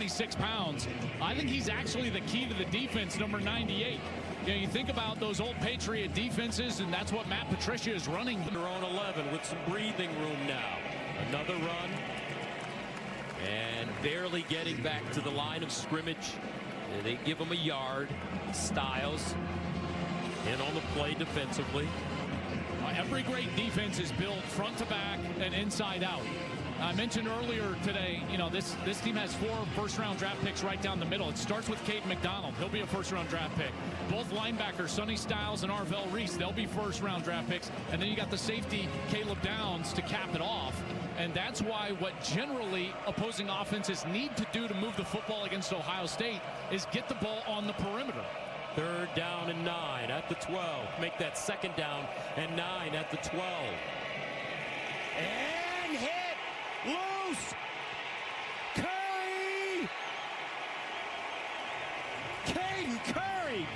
226 pounds. I think he's actually the key to the defense, number 98. You know, you think about those old Patriot defenses, and that's what Matt Patricia is running. Their own 11 with some breathing room now. Another run. And barely getting back to the line of scrimmage. And they give him a yard. Styles in on the play defensively. Every great defense is built front to back and inside out. I mentioned earlier today, you know, this team has 4 first-round draft picks right down the middle. It starts with Caden McDonald. He'll be a first-round draft pick. Both linebackers, Sonny Styles and Arvell Reese, they'll be first-round draft picks. And then you got the safety, Caleb Downs, to cap it off. And that's why what generally opposing offenses need to do to move the football against Ohio State is get the ball on the perimeter. 3rd down and 9 at the 12. Make that 2nd down and 9 at the 12. And hit! Loose! Curry! Caden Curry!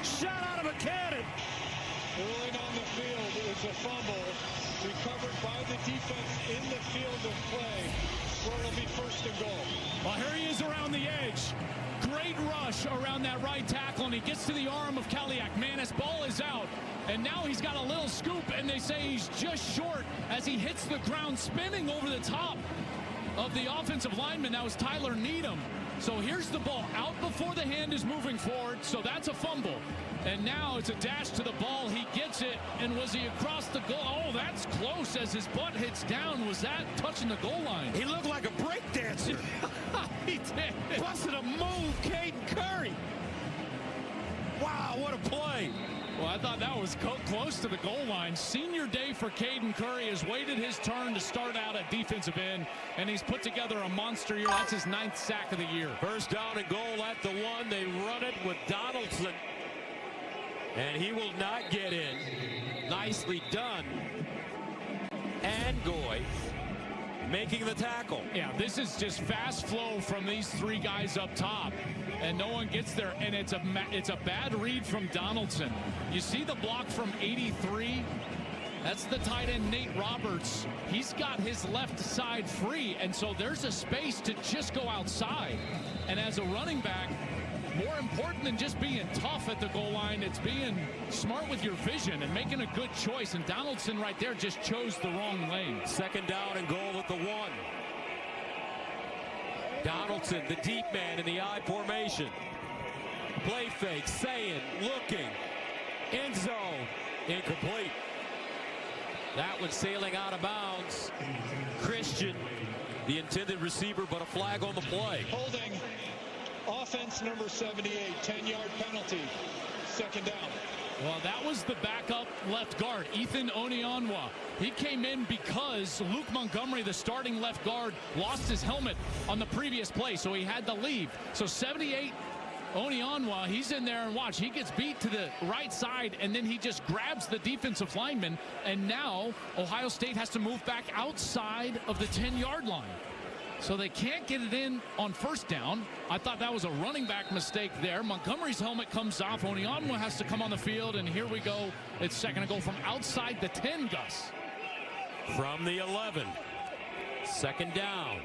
Shot out of a cannon! Rolling on the field is a fumble recovered by the defense in the field of play, where it'll be 1st and goal. Well, here he is around the edge. Great rush around that right tackle, and he gets to the arm of Kaliak. Man, his ball is out, and now he's got a little scoop, and they say he's just short as he hits the ground, spinning over the top of the offensive lineman. That was Tyler Needham. So here's the ball out before the hand is moving forward, so that's a fumble. And now it's a dash to the ball. He gets it, and was he across the goal? Oh, that's close as his butt hits down. Was that touching the goal line? He looked like a break dancer. He did. Busted a move, Caden Curry. Wow, what a play. Well, I thought that was close to the goal line. Senior day for Caden Curry. Has waited his turn to start out at defensive end, and he's put together a monster year. That's his 9th sack of the year. 1st down and goal at the 1. They run it with Donaldson, and he will not get in. Nicely done. And Goy making the tackle. Yeah, this is just fast flow from these 3 guys up top, and no one gets there, and it's a bad read from Donaldson. You see the block from 83? That's the tight end, Nate Roberts. He's got his left side free, and so there's a space to just go outside. And as a running back, more important than just being tough at the goal line, it's being smart with your vision and making a good choice. And Donaldson right there just chose the wrong lane. 2nd down and goal at the 1. Donaldson, the deep man in the I formation. Play fake, saying, looking, end zone, incomplete. That one sailing out of bounds. Christian, the intended receiver, but a flag on the play. Holding. Offense number 78, 10-yard penalty. 2nd down. Well, that was the backup left guard, Ethan Onionwa. He came in because Luke Montgomery, the starting left guard, lost his helmet on the previous play, so he had to leave. So 78, Onionwa, he's in there, and watch, he gets beat to the right side, and then he just grabs the defensive lineman, and now Ohio State has to move back outside of the 10-yard line. So they can't get it in on 1st down. I thought that was a running back mistake there. Montgomery's helmet comes off. Onionwa has to come on the field, and here we go. It's 2nd and goal from outside the 10, Gus. From the 11. 2nd down.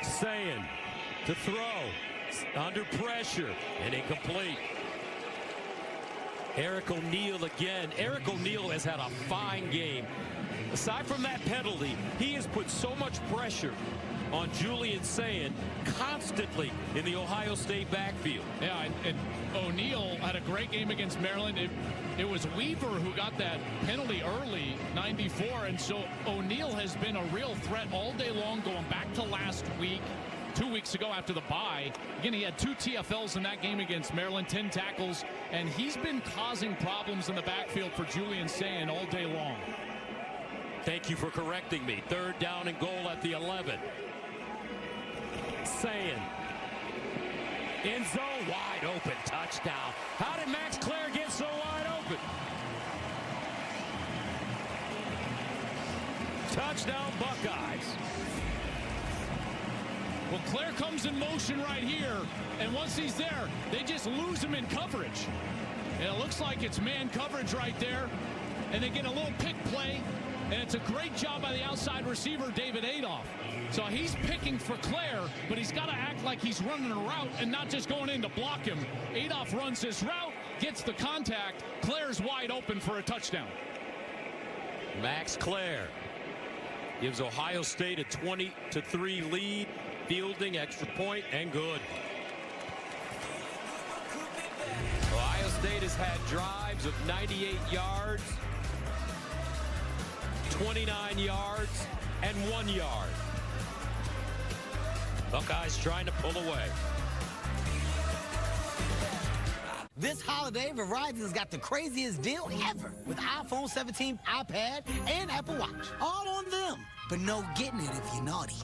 Sayin to throw. Under pressure and incomplete. Eric O'Neal again. Eric O'Neal has had a fine game. Aside from that penalty, he has put so much pressure on Julian Sayin constantly in the Ohio State backfield. Yeah, and O'Neal had a great game against Maryland. It was Weaver who got that penalty early, 94, and so O'Neal has been a real threat all day long, going back to last week. 2 weeks ago after the bye. Again, he had 2 TFLs in that game against Maryland, 10 tackles, and he's been causing problems in the backfield for Julian Sayin all day long. Thank you for correcting me. 3rd down and goal at the 11. Sayin. End zone, wide open, touchdown. How did Max Clare get so wide open? Touchdown, Buckeyes. Well, Clare comes in motion right here, and once he's there, they just lose him in coverage. And it looks like it's man coverage right there, and they get a little pick play and it's a great job by the outside receiver, David Adolph. So he's picking for Claire, but he's got to act like he's running a route and not just going in to block him. Adolph runs his route, gets the contact. Claire's wide open for a touchdown. Max Claire gives Ohio State a 20-3 lead. Fielding, extra point, and good. Ohio State has had drives of 98 yards, 29 yards, and 1 yard. Buckeyes trying to pull away. This holiday, Verizon's got the craziest deal ever with iPhone 17, iPad, and Apple Watch. All on them. But no getting it if you're naughty.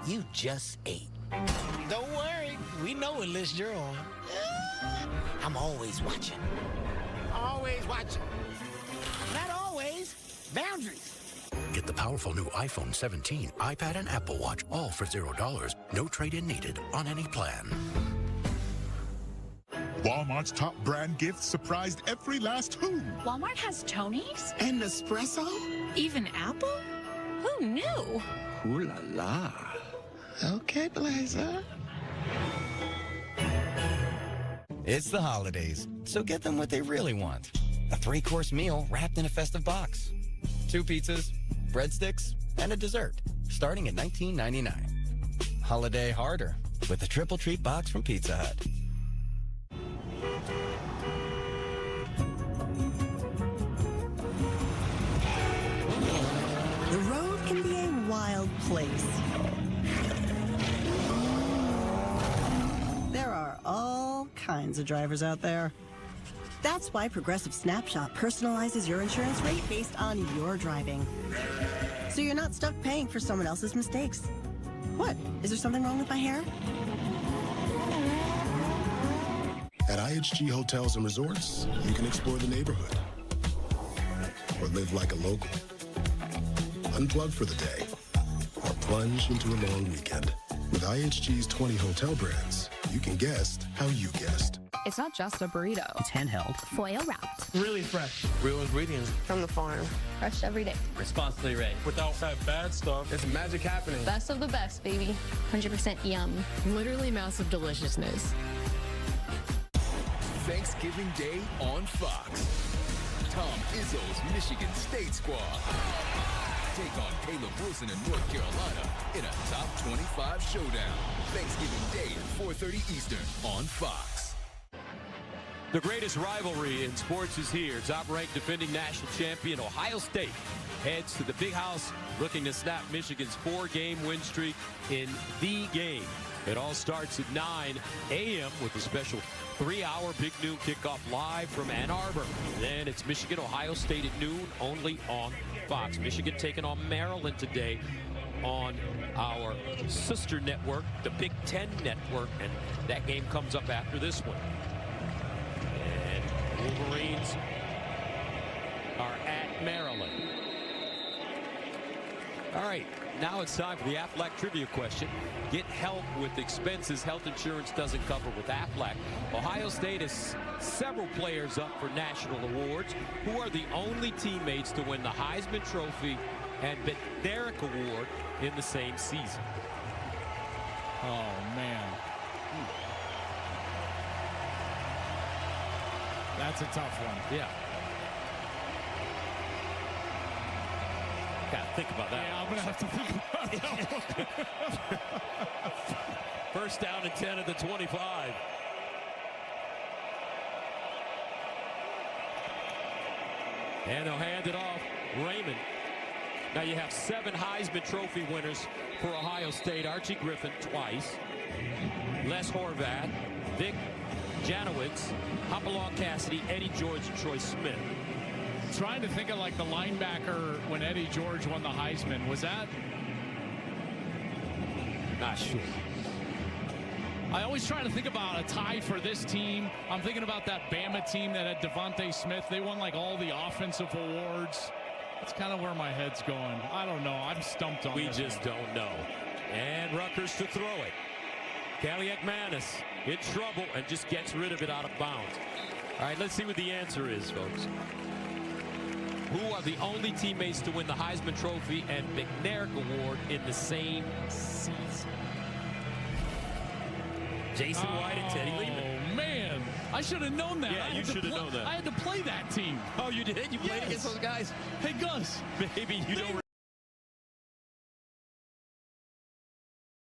You just ate. Don't worry. We know what list you're on. I'm always watching. Always watching. Not always. Boundaries. Get the powerful new iPhone 17, iPad, and Apple Watch all for $0. No trade-in needed on any plan. Walmart's top brand gifts surprised every last who. Walmart has Tony's? And Nespresso? Even Apple? Who knew? Ooh la la. Okay, Blazer. It's the holidays, so get them what they really want. A 3-course meal wrapped in a festive box. 2 pizzas, breadsticks, and a dessert, starting at $19.99. Holiday harder with the Triple Treat box from Pizza Hut. The road can be a wild place. There are all kinds of drivers out there. That's why Progressive Snapshot personalizes your insurance rate based on your driving. So you're not stuck paying for someone else's mistakes. What? Is there something wrong with my hair? At IHG Hotels and Resorts, you can explore the neighborhood or live like a local. Unplug for the day or plunge into a long weekend. With IHG's 20 hotel brands, you can guest how you guest. It's not just a burrito. It's handheld. Foil wrapped. Really fresh. Real ingredients. From the farm. Fresh every day. Responsibly raised. Without that bad stuff. It's magic happening. Best of the best, baby. 100% yum. Literally massive deliciousness. Thanksgiving Day on Fox. Tom Izzo's Michigan State squad take on Caleb Wilson in North Carolina in a top 25 showdown. Thanksgiving Day at 4:30 Eastern on Fox. The greatest rivalry in sports is here. Top-ranked defending national champion Ohio State heads to the Big House looking to snap Michigan's 4-game win streak in the game. It all starts at 9 a.m. with a special 3-hour Big Noon kickoff live from Ann Arbor. Then it's Michigan, Ohio State at noon, only on Fox. Michigan taking on Maryland today on our sister network, the Big Ten Network, and that game comes up after this one. And Wolverines are at Maryland. All right, now it's time for the Aflac trivia question. Get help with expenses health insurance doesn't cover with Aflac. Ohio State has several players up for national awards who are the only teammates to win the Heisman Trophy and Bednarik Award in the same season. Oh, man. That's a tough one. Yeah. Gotta think about that. Yeah, I'm gonna have to think about that one. First down and 10 at the 25. And they'll hand it off. Raymond. Now you have 7 Heisman Trophy winners for Ohio State. Archie Griffin twice. Les Horvath, Vic Janowitz, Hopalong Cassidy, Eddie George, and Troy Smith. Trying to think of like the linebacker when Eddie George won the Heisman. Was that? Not sure. I always try to think about a tie for this team. I'm thinking about that Bama team that had Devontae Smith. They won like all the offensive awards. That's kind of where my head's going. I don't know. I'm stumped on We this just one. don't know. And Rutgers to throw it. Kaliakmanis in trouble and just gets rid of it out of bounds. All right, let's see what the answer is, folks. who are the only teammates to win the Heisman Trophy and McNair Award in the same season. Jason White and Teddy Lehman. Oh, man. I should have known that. Yeah, you should have known that. I had to play that team. Oh, you did? You played against those guys? Hey, Gus. Maybe you don't